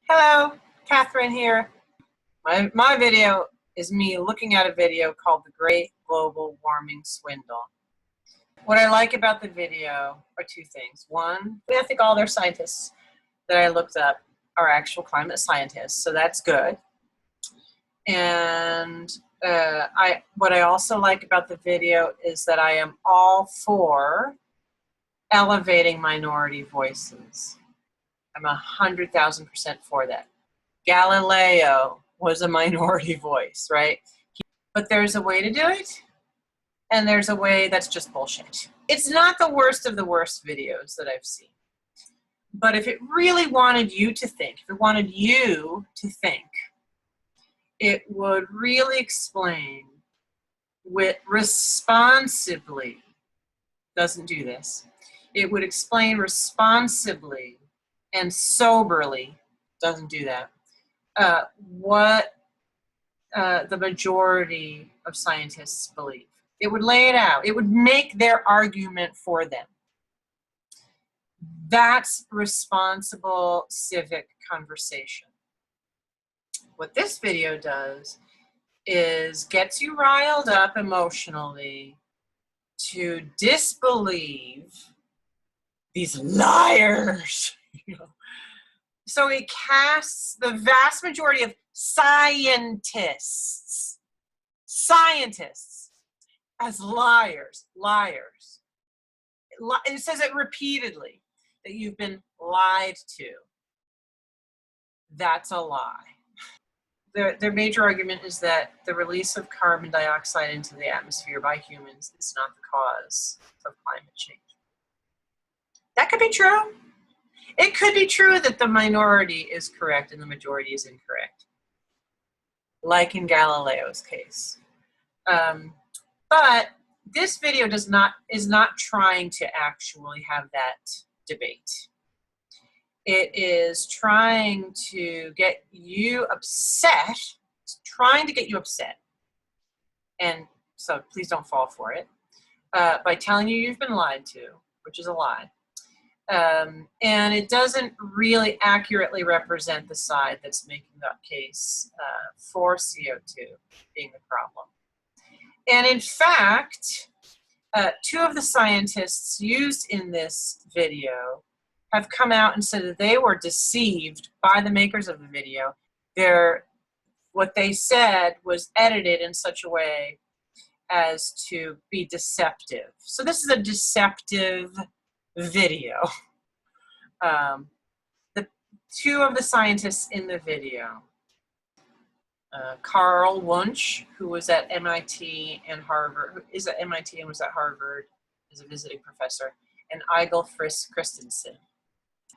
Hello, Catherine here. My video is me looking at a video called The Great Global Warming Swindle. What I like about the video are two things. One, I think all their scientists that I looked up are actual climate scientists, so that's good. And what I also like about the video is that I am all for elevating minority voices. I'm 100,000% for that. Galileo was a minority voice, right? But there's a way to do it, and there's a way that's just bullshit. It's not the worst of the worst videos that I've seen. But if it really wanted you to think, if it wanted you to think, it would really explain with responsibly, doesn't do this, it would explain responsibly and soberly, doesn't do that, what the majority of scientists believe. It would lay it out. It would make their argument for them. That's responsible civic conversation. What this video does is gets you riled up emotionally to disbelieve these liars. So it casts the vast majority of scientists as liars. It says it repeatedly, that you've been lied to. That's a lie. Their major argument is that the release of carbon dioxide into the atmosphere by humans is not the cause of climate change. That could be true. It could be true that the minority is correct and the majority is incorrect, like in Galileo's case. But this video is not trying to actually have that debate. It is trying to get you upset. It's trying to get you upset, and so please don't fall for it, by telling you you've been lied to, which is a lie. And it doesn't really accurately represent the side that's making that case for CO2 being the problem. And in fact, two of the scientists used in this video have come out and said that they were deceived by the makers of the video. What they said was edited in such a way as to be deceptive. So this is a deceptive video. The two of the scientists in the video, Carl Wunsch, who was at MIT and Harvard, who is at MIT and was at Harvard as a visiting professor, and Eigil Christensen.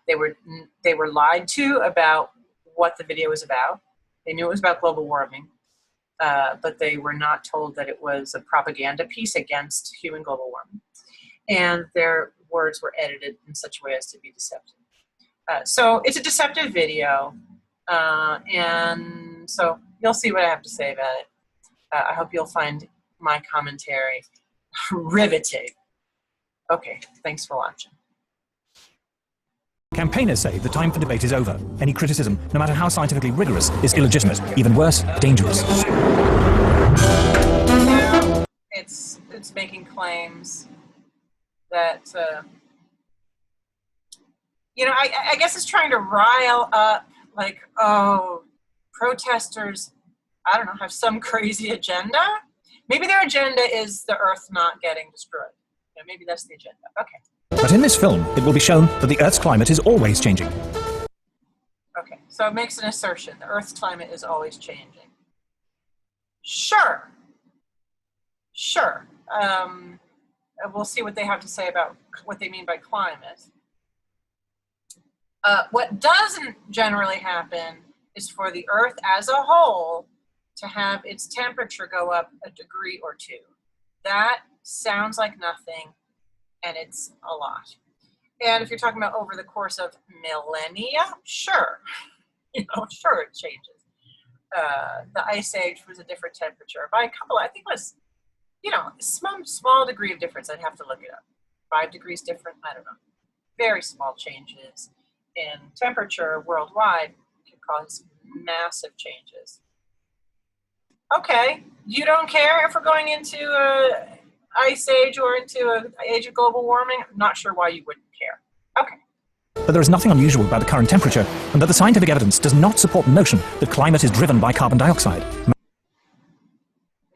They were lied to about what the video was about. They knew it was about global warming, but they were not told that it was a propaganda piece against human global warming. And their words were edited in such a way as to be deceptive. So it's a deceptive video, and so you'll see what I have to say about it. I hope you'll find my commentary riveting. Okay, thanks for watching. Campaigners say the time for debate is over. Any criticism, no matter how scientifically rigorous, is illegitimate. Even worse, dangerous. It's making claims that, I guess it's trying to rile up, like, oh, protesters, I don't know, have some crazy agenda? Maybe their agenda is the Earth not getting destroyed. Maybe that's the agenda. Okay. But in this film, it will be shown that the Earth's climate is always changing. Okay, so it makes an assertion. The Earth's climate is always changing. Sure. We'll see what they have to say about what they mean by climate. What doesn't generally happen is for the Earth as a whole to have its temperature go up a degree or two. That sounds like nothing, and it's a lot. And if you're talking about over the course of millennia, sure. Sure it changes. The Ice Age was a different temperature by a couple, I think it was, small degree of difference. I'd have to look it up. 5 degrees different, I don't know. Very small changes in temperature worldwide could cause massive changes. Okay, you don't care if we're going into an ice age or into an age of global warming? I'm not sure why you wouldn't care. Okay. That there is nothing unusual about the current temperature, and that the scientific evidence does not support the notion that climate is driven by carbon dioxide. It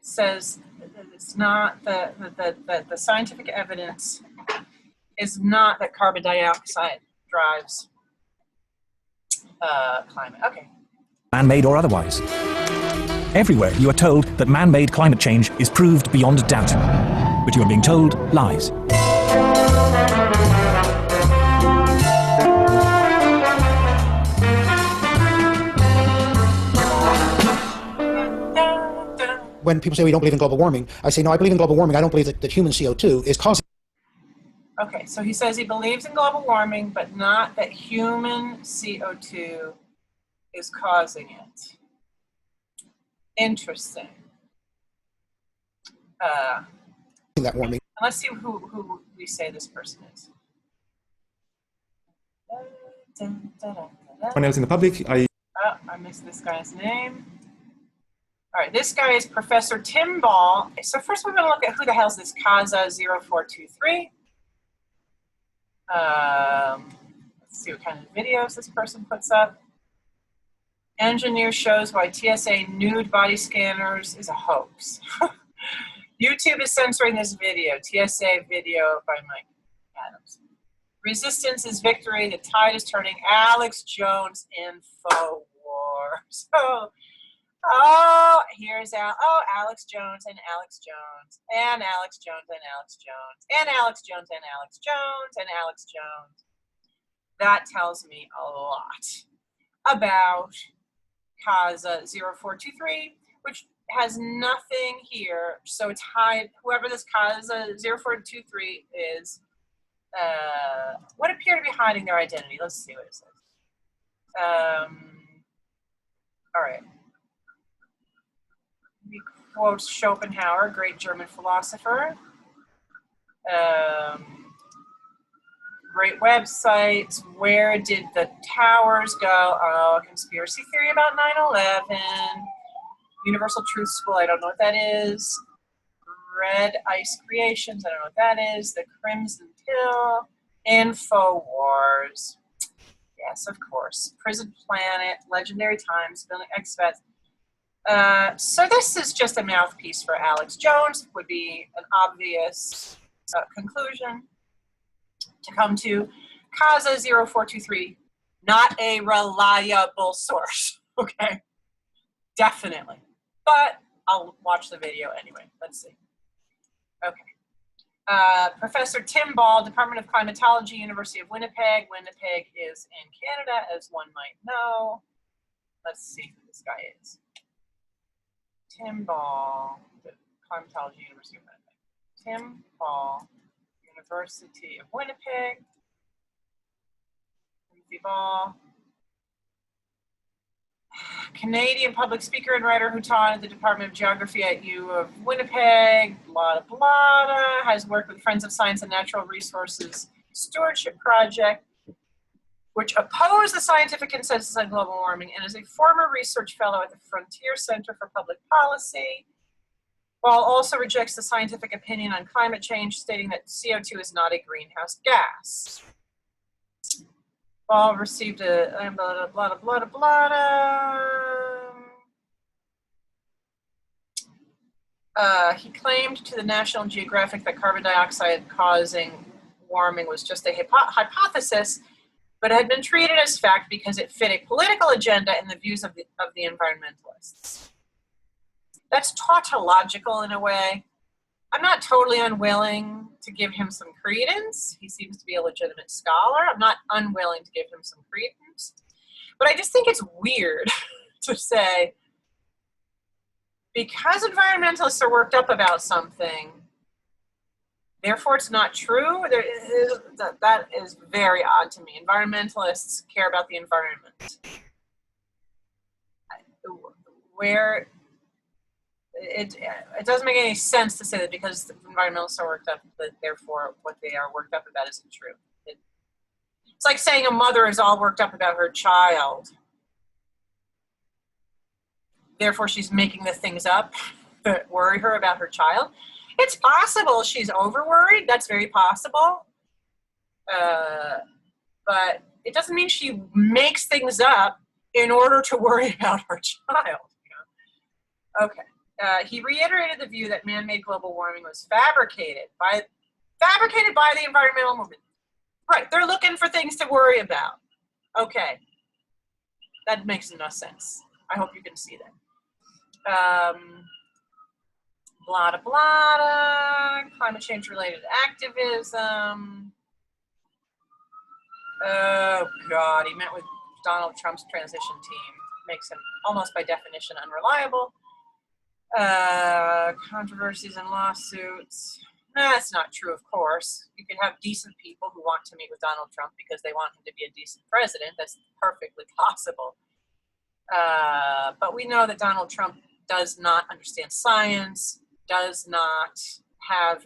says it's not that the scientific evidence is not that carbon dioxide drives climate. Okay. Man-made or otherwise. Everywhere you are told that man-made climate change is proved beyond doubt, but you are being told lies. When people say we don't believe in global warming, I say, no, I believe in global warming. I don't believe that human CO2 is causing. Okay, so he says he believes in global warming, but not that human CO2 is causing it. Interesting. That warming. Let's see who we say this person is. When I was in the public, I missed this guy's name. All right, this guy is Professor Tim Ball. So first we're going to look at who the hell is this Kaza0423. Let's see what kind of videos this person puts up. Engineer shows why TSA nude body scanners is a hoax. YouTube is censoring this video. TSA video by Mike Adams. Resistance is victory. The tide is turning. Alex Jones InfoWars. Here's Alex Jones and Alex Jones and Alex Jones and Alex Jones and Alex Jones and Alex Jones and Alex Jones. That tells me a lot about Kaza0423, which has nothing here. So it's hide whoever this Kaza0423 is would appear to be hiding their identity. Let's see what it says. All right. He quotes Schopenhauer, great German philosopher. Great websites. Where did the towers go? Oh, conspiracy theory about 9/11. Universal Truth School, I don't know what that is. Red Ice Creations, I don't know what that is. The Crimson Pill. InfoWars. Yes, of course. Prison Planet, Legendary Times, Building X-Vets. So this is just a mouthpiece for Alex Jones, would be an obvious conclusion to come to. Kaza0423, not a reliable source, okay? Definitely. But I'll watch the video anyway. Let's see. Okay. Professor Tim Ball, Department of Climatology, University of Winnipeg. Winnipeg is in Canada, as one might know. Let's see who this guy is. Tim Ball, Climatology, University of Winnipeg. Tim Ball, University of Winnipeg. Timothy Ball. Canadian public speaker and writer who taught at the Department of Geography at U of Winnipeg, blah, blah, blah, has worked with Friends of Science and Natural Resources Stewardship Project, which oppose the scientific consensus on global warming, and is a former research fellow at the Frontier Center for Public Policy, while also rejects the scientific opinion on climate change, stating that CO2 is not a greenhouse gas. Ball received a blah, blah, blah, blah, blah. He claimed to the National Geographic that carbon dioxide causing warming was just a hypothesis, but it had been treated as fact because it fit a political agenda and the views of the environmentalists. That's tautological in a way. I'm not totally unwilling to give him some credence. He seems to be a legitimate scholar. I'm not unwilling to give him some credence. But I just think it's weird to say, because environmentalists are worked up about something, therefore it's not true. That is very odd to me. Environmentalists care about the environment. Where it doesn't make any sense to say that because the environmentalists are worked up, that therefore what they are worked up about isn't true. It's like saying a mother is all worked up about her child. therefore she's making the things up that worry her about her child. It's possible she's over-worried. That's very possible. But it doesn't mean she makes things up in order to worry about her child. You know? Okay. He reiterated the view that man-made global warming was fabricated by the environmental movement. Right, they're looking for things to worry about. Okay, that makes no sense. I hope you can see that. Blah, blah, blah, climate change related activism. Oh God, he met with Donald Trump's transition team. Makes him almost by definition unreliable. Controversies and lawsuits. That's not true, of course. You can have decent people who want to meet with Donald Trump because they want him to be a decent president. That's perfectly possible. But we know that Donald Trump does not understand science, does not have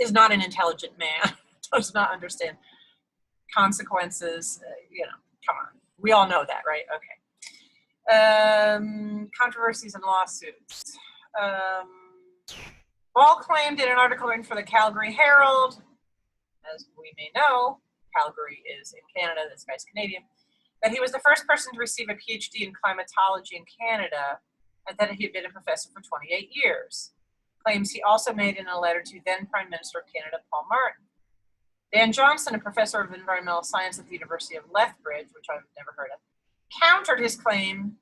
is not an intelligent man, does not understand consequences. You know, come on. We all know that, right? Okay. Controversies and lawsuits. Ball claimed in an article written for the Calgary Herald, as we may know, Calgary is in Canada, this guy's Canadian, that he was the first person to receive a PhD in climatology in Canada, and that he had been a professor for 28 years. Claims he also made in a letter to then Prime Minister of Canada, Paul Martin. Dan Johnson, a professor of environmental science at the University of Lethbridge, which I've never heard of, countered his claim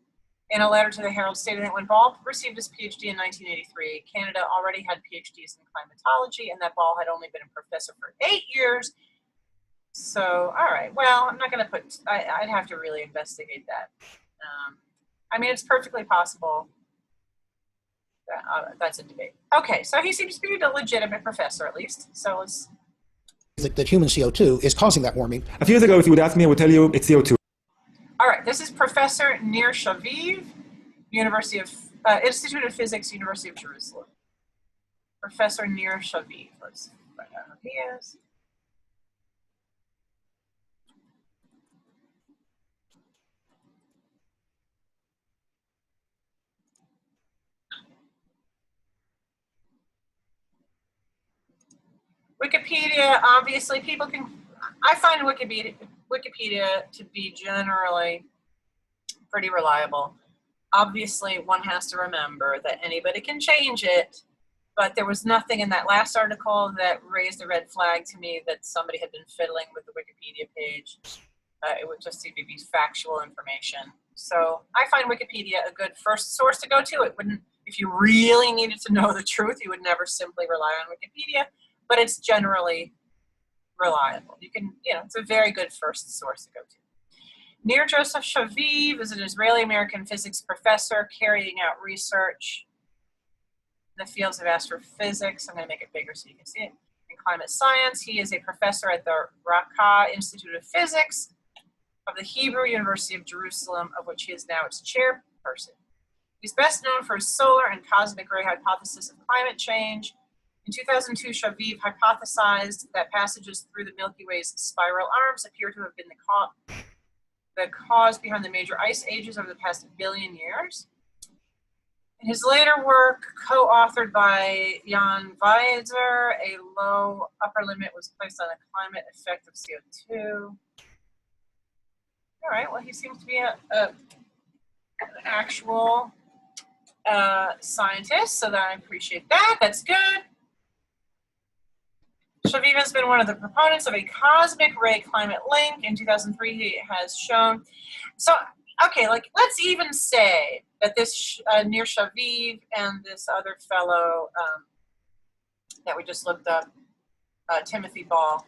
in a letter to the Herald, stating that when Ball received his PhD in 1983, Canada already had PhDs in climatology, and that Ball had only been a professor for 8 years. So, all right, well, I'm not going to put, I'd have to really investigate that. I mean, it's perfectly possible. That's a debate. Okay, so he seems to be a legitimate professor, at least. So let's... That human CO2 is causing that warming. A few years ago, if you would ask me, I would tell you it's CO2. All right, this is Professor Nir Shaviv, University of Institute of Physics, University of Jerusalem. Professor Nir Shaviv. Let's find out who he is. Wikipedia, obviously, people can. I find Wikipedia to be generally pretty reliable. Obviously, one has to remember that anybody can change it, but there was nothing in that last article that raised a red flag to me that somebody had been fiddling with the Wikipedia page. It would just seem to be factual information. So I find Wikipedia a good first source to go to. It wouldn't, if you really needed to know the truth, you would never simply rely on Wikipedia, but it's generally reliable. You can, it's a very good first source to go to. Nir Joseph Shaviv is an Israeli-American physics professor carrying out research in the fields of astrophysics. I'm going to make it bigger so you can see it. In climate science, he is a professor at the Raqqa Institute of Physics of the Hebrew University of Jerusalem, of which he is now its chairperson. He's best known for his solar and cosmic ray hypothesis of climate change. In 2002, Shaviv hypothesized that passages through the Milky Way's spiral arms appear to have been the cause behind the major ice ages over the past billion years. In his later work, co-authored by Jan Weiser, a low upper limit was placed on the climate effect of CO2. All right, well, he seems to be an actual scientist, so that I appreciate that. That's good. Shaviv has been one of the proponents of a cosmic ray climate link. In 2003, he has shown. So, okay, let's even say that this Nir Shaviv and this other fellow that we just looked up, Timothy Ball,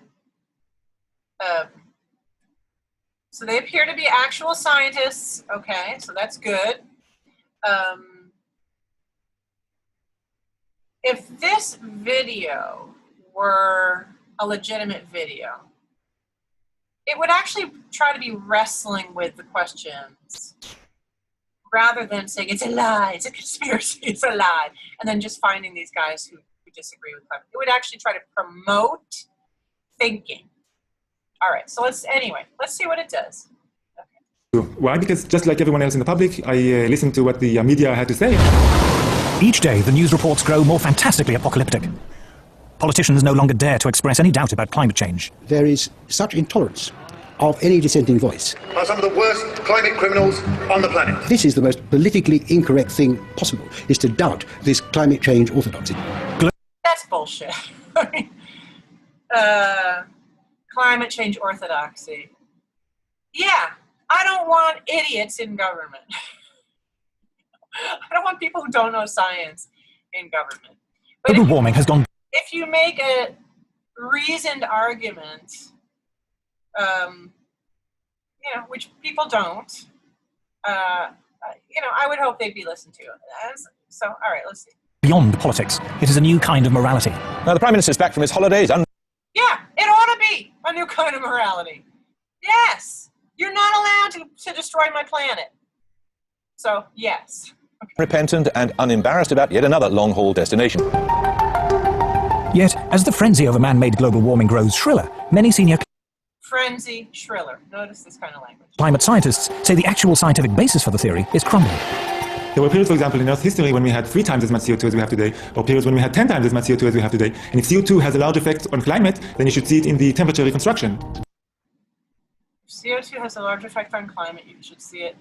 so they appear to be actual scientists. Okay, so that's good. If this video were a legitimate video, it would actually try to be wrestling with the questions rather than saying it's a lie, it's a conspiracy, it's a lie, and then just finding these guys who disagree with climate. It would actually try to promote thinking. All right, so let's see what it does. Okay. Why? Because just like everyone else in the public, I listened to what the media had to say. Each day, the news reports grow more fantastically apocalyptic. Politicians no longer dare to express any doubt about climate change. There is such intolerance of any dissenting voice. Are some of the worst climate criminals on the planet. This is the most politically incorrect thing possible, is to doubt this climate change orthodoxy. That's bullshit. Climate change orthodoxy. Yeah, I don't want idiots in government. I don't want people who don't know science in government. But Global warming has gone... if you make a reasoned argument, which people don't, I would hope they'd be listened to. So, all right, let's see. Beyond politics, it is a new kind of morality. Now the Prime Minister's back from his holidays and... Yeah, it ought to be a new kind of morality. Yes, you're not allowed to destroy my planet. So, yes. repentant and unembarrassed about yet another long-haul destination. Yet, as the frenzy over man-made global warming grows shriller, many senior Frenzy, shriller. Notice this kind of language. climate scientists say the actual scientific basis for the theory is crumbling. There were periods, for example, in Earth's history when we had 3 times as much CO2 as we have today, or periods when we had 10 times as much CO2 as we have today. And if CO2 has a large effect on climate, then you should see it in the temperature reconstruction. If CO2 has a large effect on climate, you should see it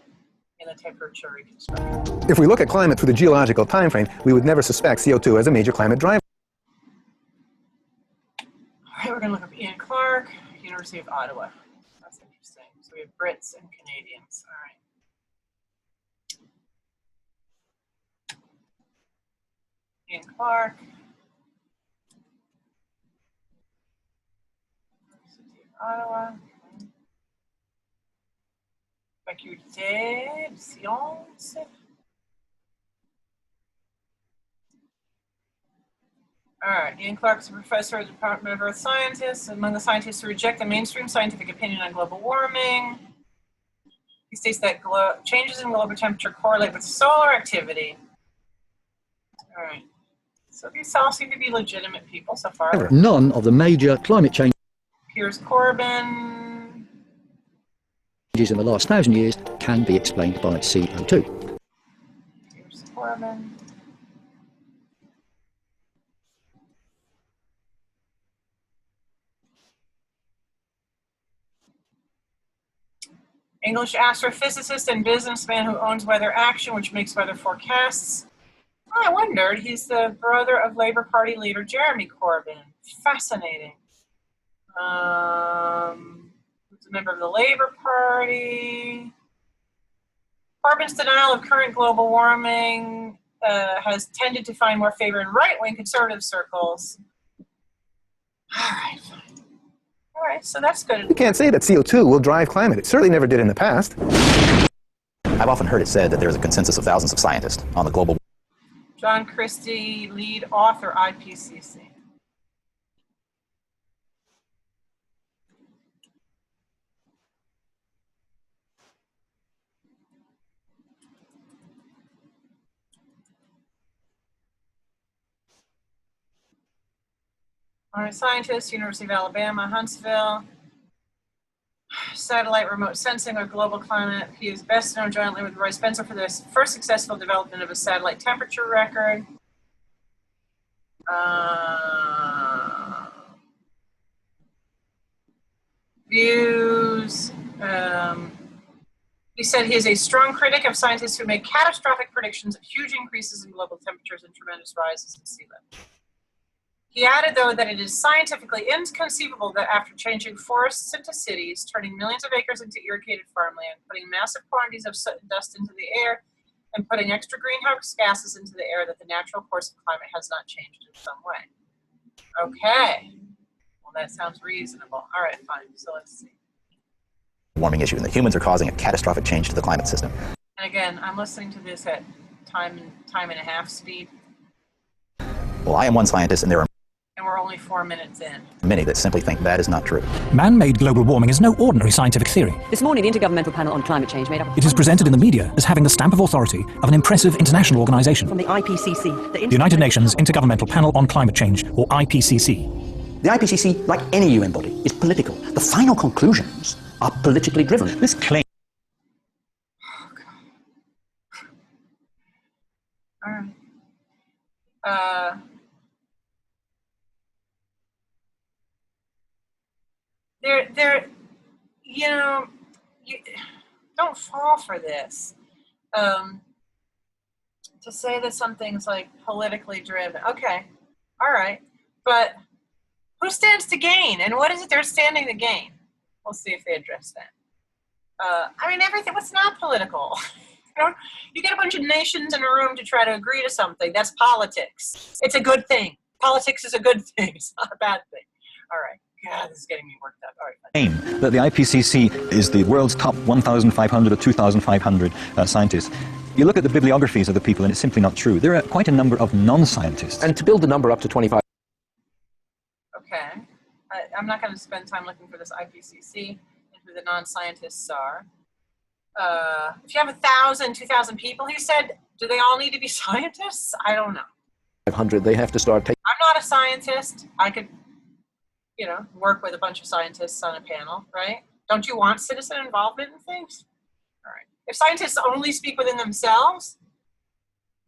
in the temperature reconstruction. If we look at climate through the geological time frame, we would never suspect CO2 as a major climate driver. All right, we're going to look up Ian Clark, University of Ottawa. That's interesting. So we have Brits and Canadians. All right. Ian Clark. University of Ottawa. Faculté de Sciences. All right, Ian Clark is a professor at the Department of Earth Sciences, among the scientists who reject the mainstream scientific opinion on global warming. He states that changes in global temperature correlate with solar activity. All right, so these all seem to be legitimate people so far. None of the major climate changes Piers Corbin. in the last 1,000 years can be explained by CO2. Piers Corbin. English astrophysicist and businessman who owns Weather Action, which makes weather forecasts. Oh, I wondered, he's the brother of Labour Party leader Jeremy Corbyn. Fascinating. Who's a member of the Labour Party. Corbyn's denial of current global warming has tended to find more favor in right-wing conservative circles. All right, fine. All right, so that's good. You can't say that CO2 will drive climate. It certainly never did in the past. I've often heard it said that there's a consensus of thousands of scientists on the global. John Christie, lead author, IPCC. All right, scientist, University of Alabama, Huntsville. Satellite remote sensing of global climate. He is best known jointly with Roy Spencer for the first successful development of a satellite temperature record. Views. He said he is a strong critic of scientists who make catastrophic predictions of huge increases in global temperatures and tremendous rises in sea level. He added, though, that it is scientifically inconceivable that after changing forests into cities, turning millions of acres into irrigated farmland, putting massive quantities of soot and dust into the air, and putting extra greenhouse gases into the air, that the natural course of climate has not changed in some way. Okay. Well, that sounds reasonable. All right, fine. So let's see. Warming issue, and that humans are causing a catastrophic change to the climate system. And again, I'm listening to this at time and a half speed. Well, I am one scientist, and there are And we're only 4 minutes in. many that simply think that is not true. Man-made global warming is no ordinary scientific theory. This morning, the Intergovernmental Panel on Climate Change made up It is presented in the media as having the stamp of authority of an impressive international organization. from the IPCC, The United Nations Intergovernmental Panel on Climate Change, or IPCC. The IPCC, like any UN body, is political. The final conclusions are politically driven. This claim All right. You know, you don't fall for this. To say that something's like politically driven. Okay, all right, but who stands to gain, and what is it they're standing to gain? We'll see if they address that. I mean, everything. What's not political? You get a bunch of nations in a room to try to agree to something. That's politics. It's a good thing. Politics is a good thing. It's not a bad thing. All right. God, this is getting me worked up. All right. That the IPCC is the world's top 1,500 or 2,500 scientists. You look at the bibliographies of the people and it's simply not true. There are quite a number of non-scientists. And to build the number up to 25. Okay. I'm not going to spend time looking for this IPCC and who the non-scientists are. If you have 1,000, 2,000 people, he said, do they all need to be scientists? I don't know. 500, they have to start taking. I'm not a scientist. I could, work with a bunch of scientists on a panel, right? Don't you want citizen involvement in things? All right. If scientists only speak within themselves,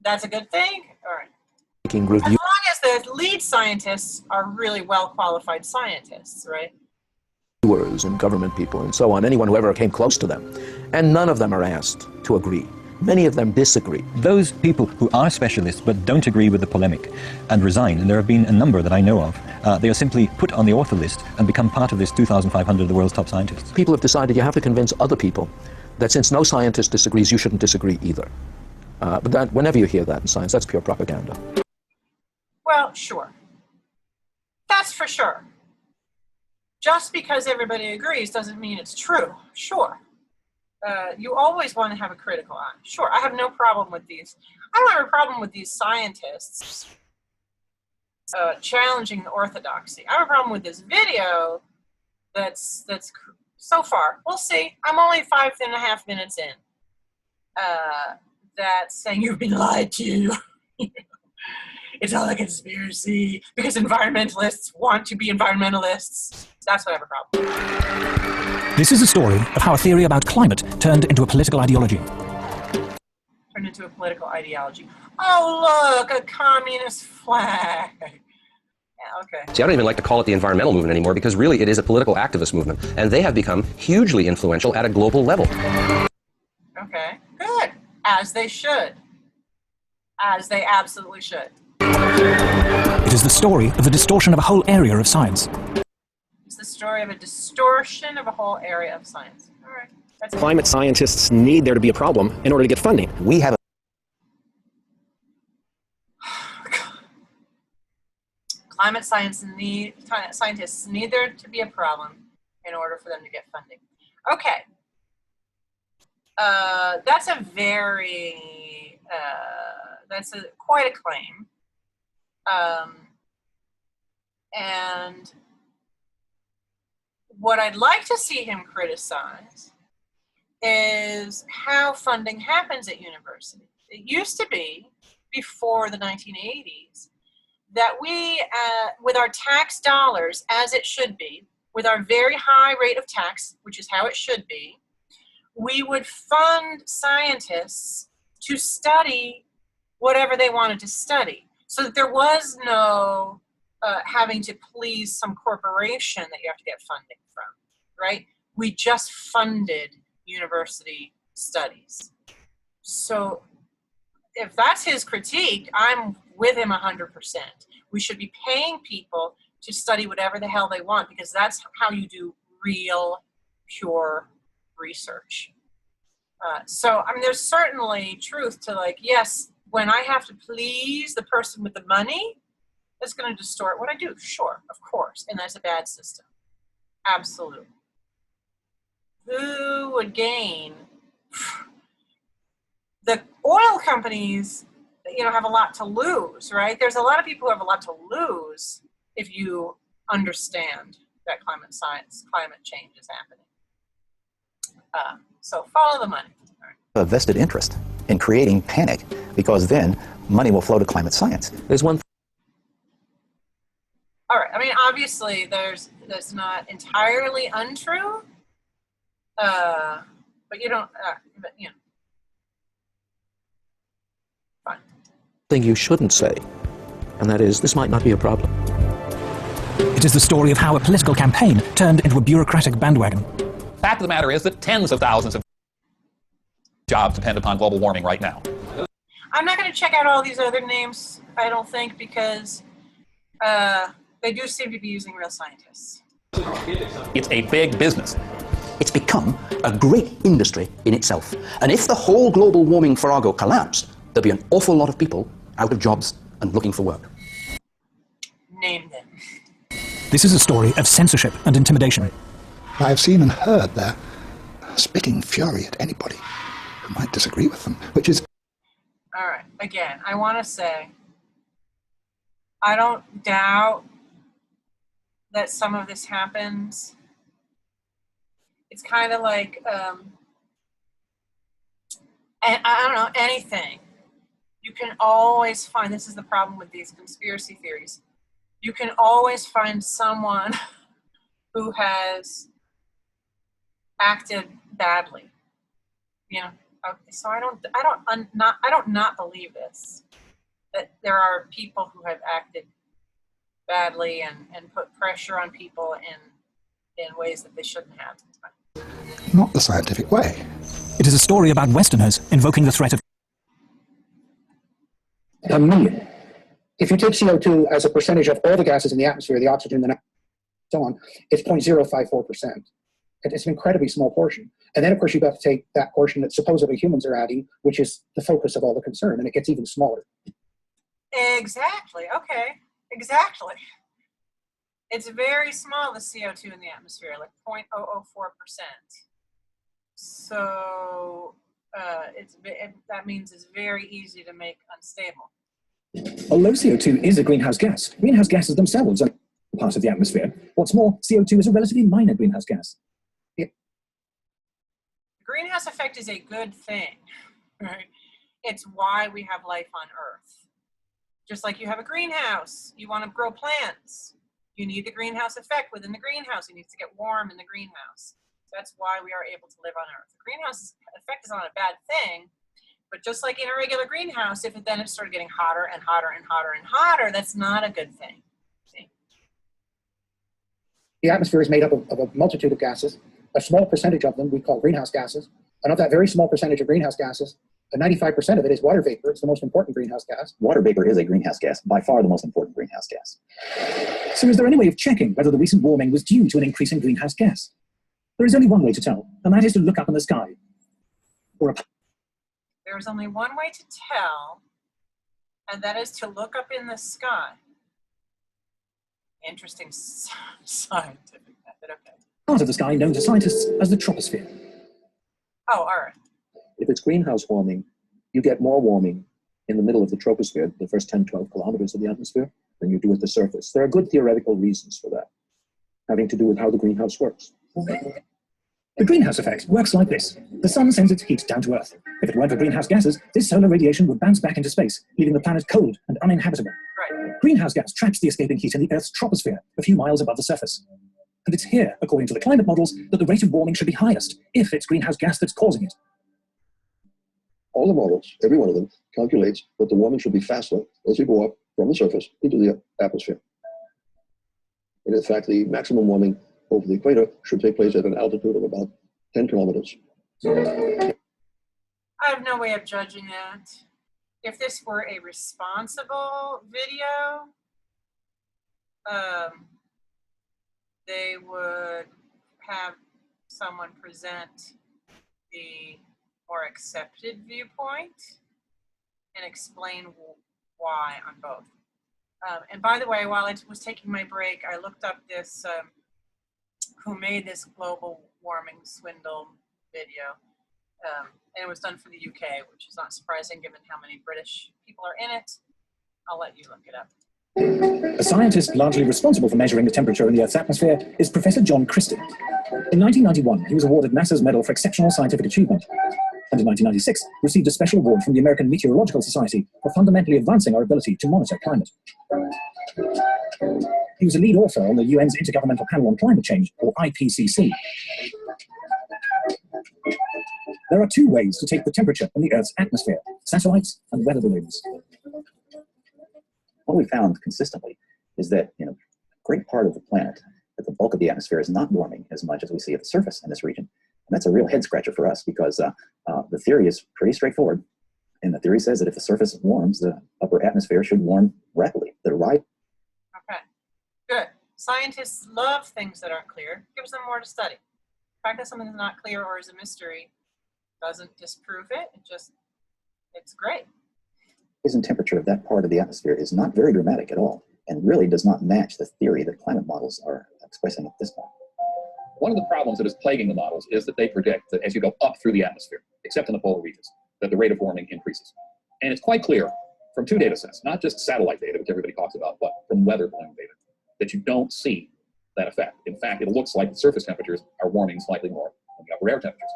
that's a good thing. All right. Taking review. As long as the lead scientists are really well-qualified scientists, right? Reviewers and government people and so on, anyone who ever came close to them. And none of them are asked to agree. Many of them disagree. Those people who are specialists but don't agree with the polemic and resign, and there have been a number that I know of, they are simply put on the author list and become part of this 2,500 of the world's top scientists. People have decided you have to convince other people that since no scientist disagrees, you shouldn't disagree either. But that, whenever you hear that in science, that's pure propaganda. Well, sure. That's for sure. Just because everybody agrees doesn't mean it's true. Sure. You always want to have a critical eye. Sure, I have no problem with these. I don't have a problem with these scientists challenging the orthodoxy. I have a problem with this video that's so far. We'll see. I'm only 5.5 minutes in. That's saying you've been lied to. It's all a conspiracy because environmentalists want to be environmentalists. That's what I have a problem. This is a story of how a theory about climate turned into a political ideology. Turned into a political ideology. Oh, look, a communist flag. Yeah, okay. See, I don't even like to call it the environmental movement anymore because really it is a political activist movement, and they have become hugely influential at a global level. Okay, good. As they should. As they absolutely should. It is the story of the distortion of a whole area of science. It's the story of a distortion of a whole area of science. All right. That's Climate scientists need there to be a problem in order to get funding. We have Climate scientists need there to be a problem in order for them to get funding. Okay. That's a very, quite a claim. And what I'd like to see him criticize is how funding happens at universities. It used to be, before the 1980s, that we, with our tax dollars, as it should be, with our very high rate of tax, which is how it should be, we would fund scientists to study whatever they wanted to study. So that there was no having to please some corporation that you have to get funding from, right? We just funded university studies. So if that's his critique, I'm with him 100%. We should be paying people to study whatever the hell they want because that's how you do real, pure research. So, I mean, there's certainly truth to like, yes, when I have to please the person with the money, it's going to distort what I do. Sure, of course. And that's a bad system. Absolutely. Who would gain? The oil companies, have a lot to lose, right? There's a lot of people who have a lot to lose if you understand that climate change is happening. So follow the money. All right. a vested interest in creating panic because then money will flow to climate science. There's one. All right. I mean, obviously, that's not entirely untrue, but you don't. But fine. thing you shouldn't say, and that is, this might not be a problem. It is the story of how a political campaign turned into a bureaucratic bandwagon. Fact of the matter is that tens of thousands of jobs depend upon global warming right now. I'm not going to check out all these other names, I don't think, because they do seem to be using real scientists. It's a big business. It's become a great industry in itself. And if the whole global warming farrago collapsed, there'd be an awful lot of people out of jobs and looking for work. Name them. This is a story of censorship and intimidation. I've seen and heard their spitting fury at anybody who might disagree with them, which is... All right, again, I want to say, I don't doubt that some of this happens. It's kind of like, and I don't know, anything. You can always find, this is the problem with these conspiracy theories, you can always find someone who has acted badly, you know. Okay, so I don't not believe this, that there are people who have acted badly and put pressure on people in ways that they shouldn't have. Not the scientific way. It is a story about Westerners invoking the threat of... A million. If you take CO2 as a percentage of all the gases in the atmosphere, the oxygen, and so on, it's 0.054%. It's an incredibly small portion. And then, of course, you've got to take that portion that supposedly humans are adding, which is the focus of all the concern, and it gets even smaller. Exactly. Okay. Exactly. It's very small, the CO2 in the atmosphere, like 0.004%. So that means it's very easy to make unstable. Although CO2 is a greenhouse gas, greenhouse gases themselves are part of the atmosphere. What's more, CO2 is a relatively minor greenhouse gas. The greenhouse effect is a good thing, right? It's why we have life on Earth. Just like you have a greenhouse, you want to grow plants. You need the greenhouse effect within the greenhouse. It needs to get warm in the greenhouse. That's why we are able to live on Earth. The greenhouse effect is not a bad thing, but just like in a regular greenhouse, if it started getting hotter and hotter and hotter and hotter, that's not a good thing. See? The atmosphere is made up of a multitude of gases. A small percentage of them we call greenhouse gases. And of that very small percentage of greenhouse gases, 95% of it is water vapor. It's the most important greenhouse gas. Water vapor is a greenhouse gas, by far the most important greenhouse gas. So is there any way of checking whether the recent warming was due to an increase in greenhouse gas? There is only one way to tell, and that is to look up in the sky. There's only one way to tell, and that is to look up in the sky. Interesting scientific method, okay. Part of the sky known to scientists as the troposphere. Oh, all right. If it's greenhouse warming, you get more warming in the middle of the troposphere, the first 10, 12 kilometers of the atmosphere, than you do at the surface. There are good theoretical reasons for that, having to do with how the greenhouse works. The greenhouse effect works like this. The sun sends its heat down to Earth. If it weren't for greenhouse gases, this solar radiation would bounce back into space, leaving the planet cold and uninhabitable. Right. Greenhouse gas traps the escaping heat in the Earth's troposphere, a few miles above the surface. And it's here, according to the climate models, that the rate of warming should be highest, if it's greenhouse gas that's causing it. All the models, every one of them, calculates that the warming should be faster as you go up from the surface into the atmosphere. And in fact, the maximum warming over the equator should take place at an altitude of about 10 kilometers. I have no way of judging that. If this were a responsible video, they would have someone present the more accepted viewpoint and explain why on both. And by the way, while I was taking my break, I looked up this, who made this global warming swindle video. And it was done for the UK, which is not surprising given how many British people are in it. I'll let you look it up. A scientist largely responsible for measuring the temperature in the Earth's atmosphere is Professor John Christie. In 1991, he was awarded NASA's Medal for Exceptional Scientific Achievement, and in 1996 received a special award from the American Meteorological Society for fundamentally advancing our ability to monitor climate. He was a lead author on the UN's Intergovernmental Panel on Climate Change, or IPCC. There are two ways to take the temperature in the Earth's atmosphere: satellites and weather balloons. What we found consistently is that a great part of the planet, that the bulk of the atmosphere is not warming as much as we see at the surface in this region. And that's a real head scratcher for us because the theory is pretty straightforward. And the theory says that if the surface warms, the upper atmosphere should warm rapidly. Okay, good. Scientists love things that aren't clear. Gives them more to study. The fact that something is not clear or is a mystery doesn't disprove it. It's great. The rise in temperature of that part of the atmosphere is not very dramatic at all, and really does not match the theory that climate models are expressing at this point. One of the problems that is plaguing the models is that they predict that as you go up through the atmosphere, except in the polar regions, that the rate of warming increases. And it's quite clear from 2 data sets, not just satellite data, which everybody talks about, but from weather balloon data, that you don't see that effect. In fact, it looks like the surface temperatures are warming slightly more than the upper air temperatures.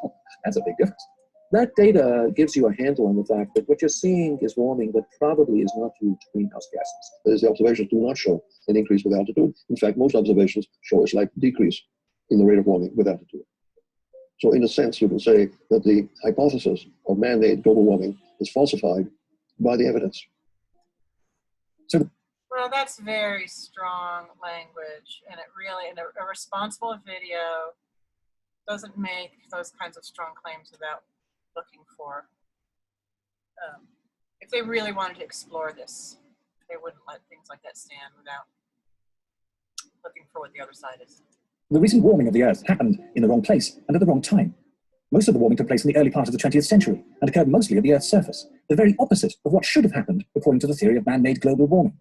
That's a big difference. That data gives you a handle on the fact that what you're seeing is warming that probably is not due to greenhouse gases. As the observations do not show an increase with altitude. In fact, most observations show a slight decrease in the rate of warming with altitude. So in a sense, you can say that the hypothesis of man-made global warming is falsified by the evidence. Well, that's very strong language, and it really, and a responsible video doesn't make those kinds of strong claims without looking for, if they really wanted to explore this, they wouldn't let things like that stand without looking for what the other side is. The recent warming of the Earth happened in the wrong place and at the wrong time. Most of the warming took place in the early part of the 20th century and occurred mostly at the Earth's surface, the very opposite of what should have happened according to the theory of man-made global warming.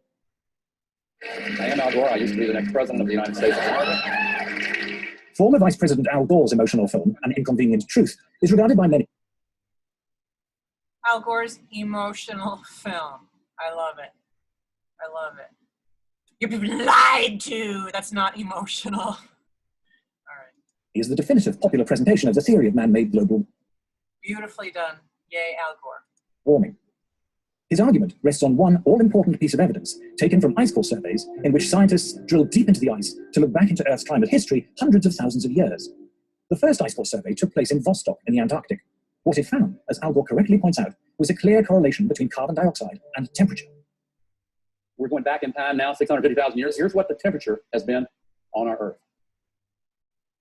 I am Al Gore. I used to be the next president of the United States of America. Former Vice President Al Gore's emotional film, An Inconvenient Truth, is regarded by many. Al Gore's emotional film. I love it. I love it. You've been lied to. That's not emotional. Is the definitive popular presentation of the theory of man-made global Beautifully done. Yay, Al Gore. warming. His argument rests on one all-important piece of evidence taken from ice core surveys in which scientists drilled deep into the ice to look back into Earth's climate history hundreds of thousands of years. The first ice core survey took place in Vostok in the Antarctic. What it found, as Al Gore correctly points out, was a clear correlation between carbon dioxide and temperature. We're going back in time now, 650,000 years. Here's what the temperature has been on our Earth.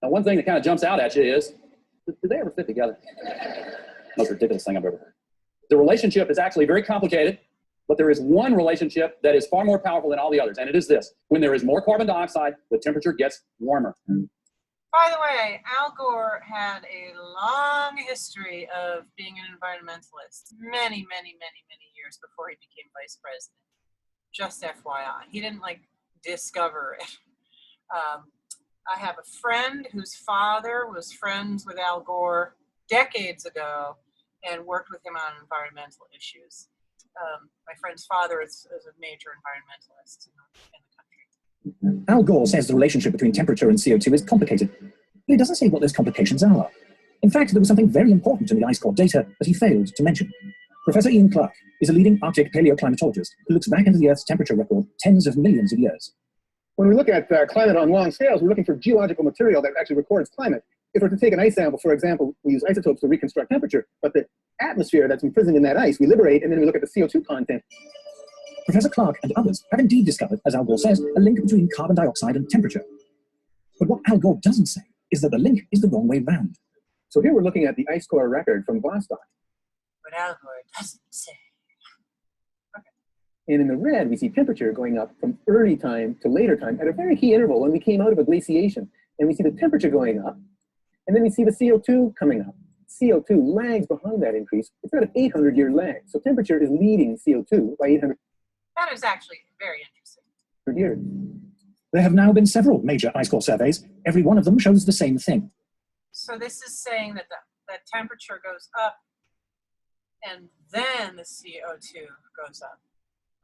Now, one thing that kind of jumps out at you is, did they ever fit together? Most ridiculous thing I've ever heard. The relationship is actually very complicated, but there is one relationship that is far more powerful than all the others, and it is this. When there is more carbon dioxide, the temperature gets warmer. By the way, Al Gore had a long history of being an environmentalist, many years before he became vice president. Just FYI. He didn't discover it. I have a friend whose father was friends with Al Gore decades ago and worked with him on environmental issues. My friend's father is a major environmentalist in the country. Al Gore says the relationship between temperature and CO2 is complicated, but he doesn't say what those complications are. In fact, there was something very important in the ice core data that he failed to mention. Professor Ian Clark is a leading Arctic paleoclimatologist who looks back into the Earth's temperature record tens of millions of years. When we look at climate on long scales, we're looking for geological material that actually records climate. If we're to take an ice sample, for example, we use isotopes to reconstruct temperature, but the atmosphere that's imprisoned in that ice, we liberate, and then we look at the CO2 content. Professor Clark and others have indeed discovered, as Al Gore says, a link between carbon dioxide and temperature. But what Al Gore doesn't say is that the link is the wrong way round. So here we're looking at the ice core record from Vostok. But Al Gore doesn't say. And in the red, we see temperature going up from early time to later time at a very key interval when we came out of a glaciation. And we see the temperature going up, and then we see the CO2 coming up. CO2 lags behind that increase. It's got an 800-year lag. So temperature is leading CO2 by 800 That is actually very interesting. years. There have now been several major ice core surveys. Every one of them shows the same thing. So this is saying that the temperature goes up and then the CO2 goes up.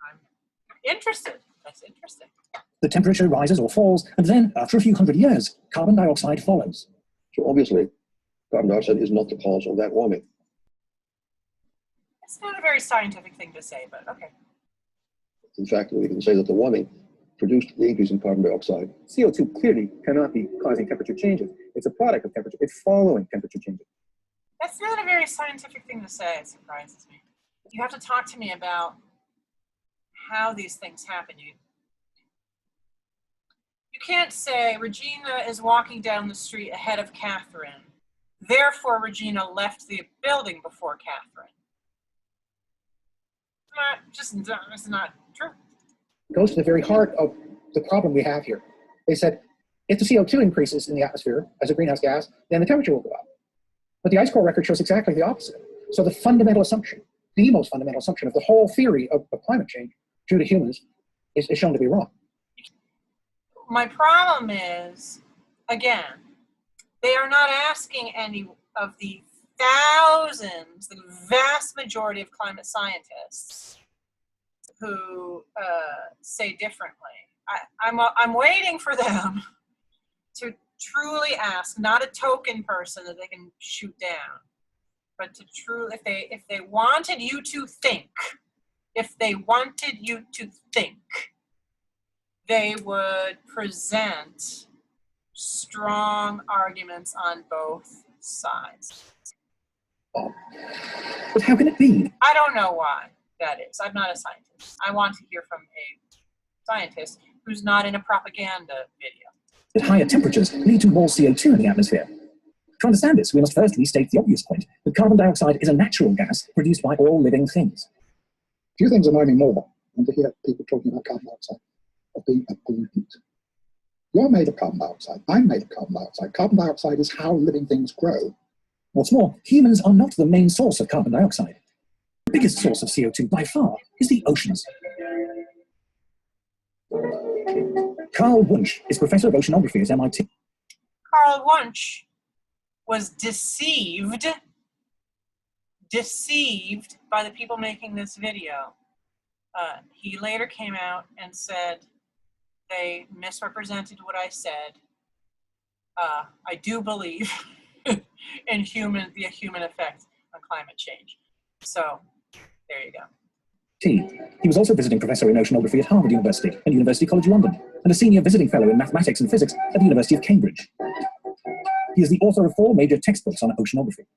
I'm interested. That's interesting. The temperature rises or falls, and then, after a few hundred years, carbon dioxide follows. So obviously, carbon dioxide is not the cause of that warming. It's not a very scientific thing to say, but okay. In fact, we can say that the warming produced the increase in carbon dioxide. CO2 clearly cannot be causing temperature changes. It's a product of temperature. It's following temperature changes. That's not a very scientific thing to say. It surprises me. You have to talk to me about how these things happen. You can't say Regina is walking down the street ahead of Catherine, therefore Regina left the building before Catherine. It's not true. It goes to the very heart of the problem we have here. They said, if the CO2 increases in the atmosphere as a greenhouse gas, then the temperature will go up. But the ice core record shows exactly the opposite. So the fundamental assumption, the most fundamental assumption of the whole theory of climate change due to humans is shown to be wrong. My problem is, again, they are not asking any of the thousands, the vast majority of climate scientists who say differently. I'm waiting for them to truly ask, not a token person that they can shoot down, but to truly, if they wanted you to think, they would present strong arguments on both sides. But how can it be? I don't know why that is. I'm not a scientist. I want to hear from a scientist who's not in a propaganda video. That higher temperatures lead to more CO2 in the atmosphere. To understand this, we must first restate the obvious point that carbon dioxide is a natural gas produced by all living things. A few things annoy me more than to hear people talking about carbon dioxide of being a pollutant. You're made of carbon dioxide. I'm made of carbon dioxide. Carbon dioxide is how living things grow. What's more, humans are not the main source of carbon dioxide. The biggest source of CO2 by far is the oceans. Carl Wunsch is professor of oceanography at MIT. Carl Wunsch was deceived by the people making this video. He later came out and said they misrepresented what I said. I do believe in the human effect on climate change. So there you go. He was also visiting professor in oceanography at Harvard University and University College London, and a senior visiting fellow in mathematics and physics at the University of Cambridge. He is the author of 4 major textbooks on oceanography.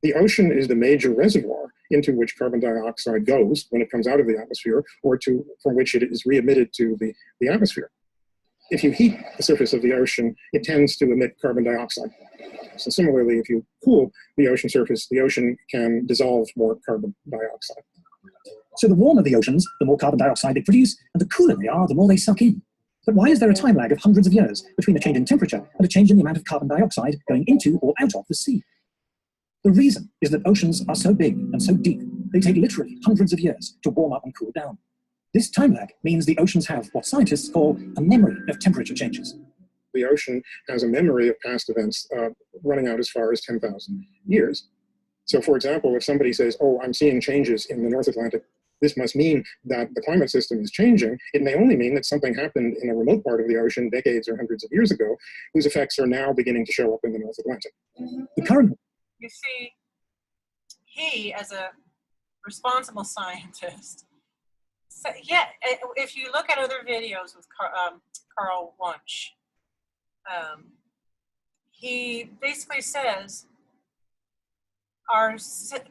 The ocean is the major reservoir into which carbon dioxide goes when it comes out of the atmosphere, or from which it is re-emitted to the atmosphere. If you heat the surface of the ocean, it tends to emit carbon dioxide. So similarly, if you cool the ocean surface, the ocean can dissolve more carbon dioxide. So the warmer the oceans, the more carbon dioxide they produce, and the cooler they are, the more they suck in. But why is there a time lag of hundreds of years between a change in temperature and a change in the amount of carbon dioxide going into or out of the sea? The reason is that oceans are so big and so deep, they take literally hundreds of years to warm up and cool down. This time lag means the oceans have what scientists call a memory of temperature changes. The ocean has a memory of past events running out as far as 10,000 years. So for example, if somebody says, oh, I'm seeing changes in the North Atlantic, this must mean that the climate system is changing. It may only mean that something happened in a remote part of the ocean decades or hundreds of years ago, whose effects are now beginning to show up in the North Atlantic. The current... You see, he, as a responsible scientist, yeah, if you look at other videos with Carl Wunsch, he basically says our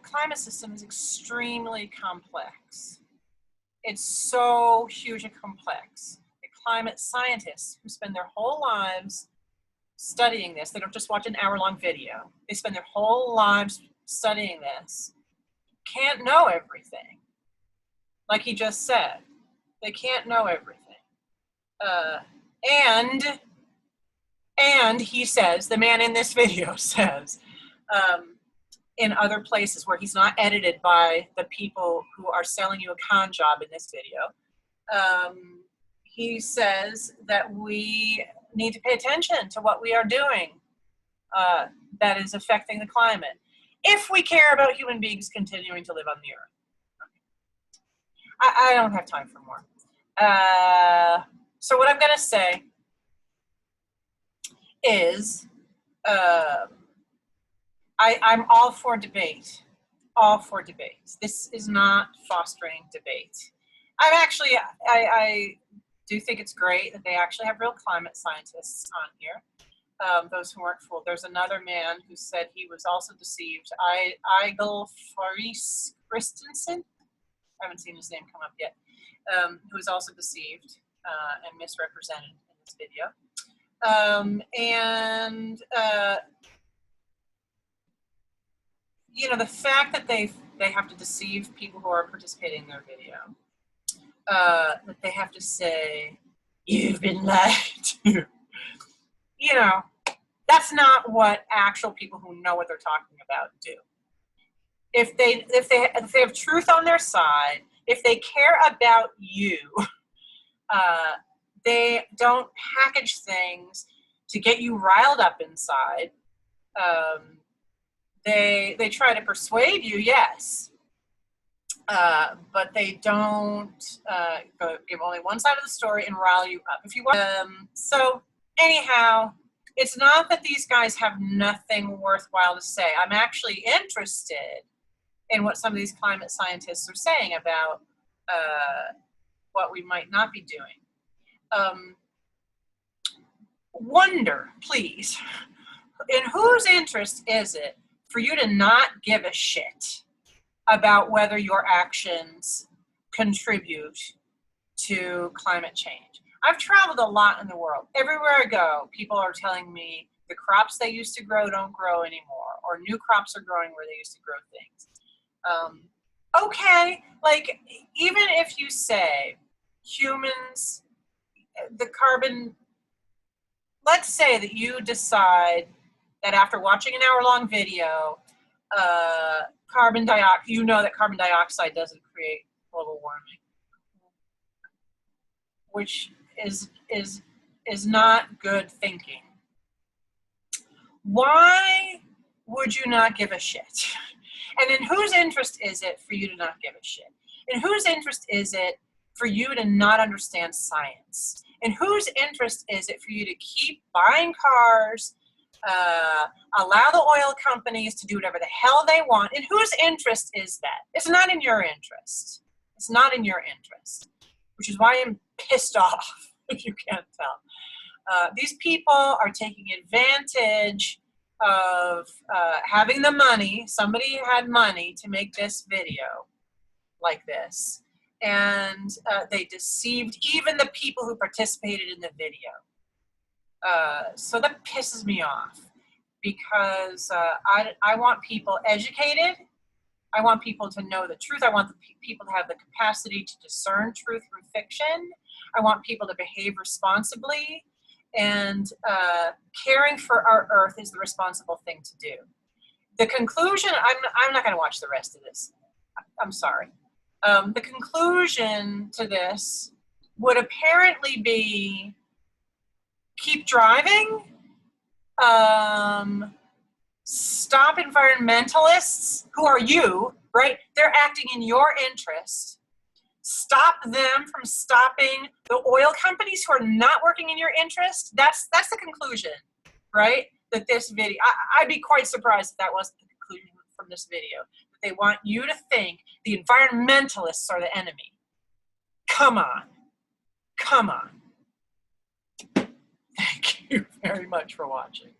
climate system is extremely complex. It's so huge and complex. The climate scientists who spend their whole lives studying this, they don't just watch an hour-long video, they spend their whole lives studying this, can't know everything. Like he just said, they can't know everything. And he says, the man in this video says, in other places where he's not edited by the people who are selling you a con job in this video, he says that we need to pay attention to what we are doing that is affecting the climate, if we care about human beings continuing to live on the earth. I don't have time for more. So what I'm going to say is I'm all for debate, all for debate. This is not fostering debate. I do think it's great that they actually have real climate scientists on here. Those who weren't fooled. There's another man who said he was also deceived. Igel Faris Christensen. I haven't seen his name come up yet, who was also deceived and misrepresented in this video. You know, the fact that they have to deceive people who are participating in their video, that they have to say, you've been lied to. You know, that's not what actual people who know what they're talking about do. If they have truth on their side, if they care about you, they don't package things to get you riled up inside. They try to persuade you, yes, but they don't give only one side of the story and rile you up. If you want, so anyhow, it's not that these guys have nothing worthwhile to say. I'm actually interested in what some of these climate scientists are saying about what we might not be doing. Wonder, please, in whose interest is it for you to not give a shit about whether your actions contribute to climate change? I've traveled a lot in the world. Everywhere I go, people are telling me the crops they used to grow don't grow anymore, or new crops are growing where they used to grow things. Okay, like, even if you say humans, the carbon, let's say that you decide that after watching an hour-long video, you know that carbon dioxide doesn't create global warming, which is not good thinking. Why would you not give a shit? And in whose interest is it for you to not give a shit? In whose interest is it for you to not understand science? In whose interest is it for you to keep buying cars, allow the oil companies to do whatever the hell they want? In whose interest is that? It's not in your interest. It's not in your interest, which is why I'm pissed off, if you can't tell. These people are taking advantage of having the money. Somebody had money to make this video like this, and they deceived even the people who participated in the video. So that pisses me off, because I want people educated. I want people to know the truth. I want people to have the capacity to discern truth from fiction. I want people to behave responsibly, and caring for our earth is the responsible thing to do. The conclusion, I'm not going to watch the rest of this. I'm sorry. The conclusion to this would apparently be keep driving, stop environmentalists, who are you, right? They're acting in your interest. Stop them from stopping the oil companies who are not working in your interest. That's the conclusion, right? That this video, I'd be quite surprised if that wasn't the conclusion from this video. That they want you to think the environmentalists are the enemy. Come on. Come on. Thank you very much for watching.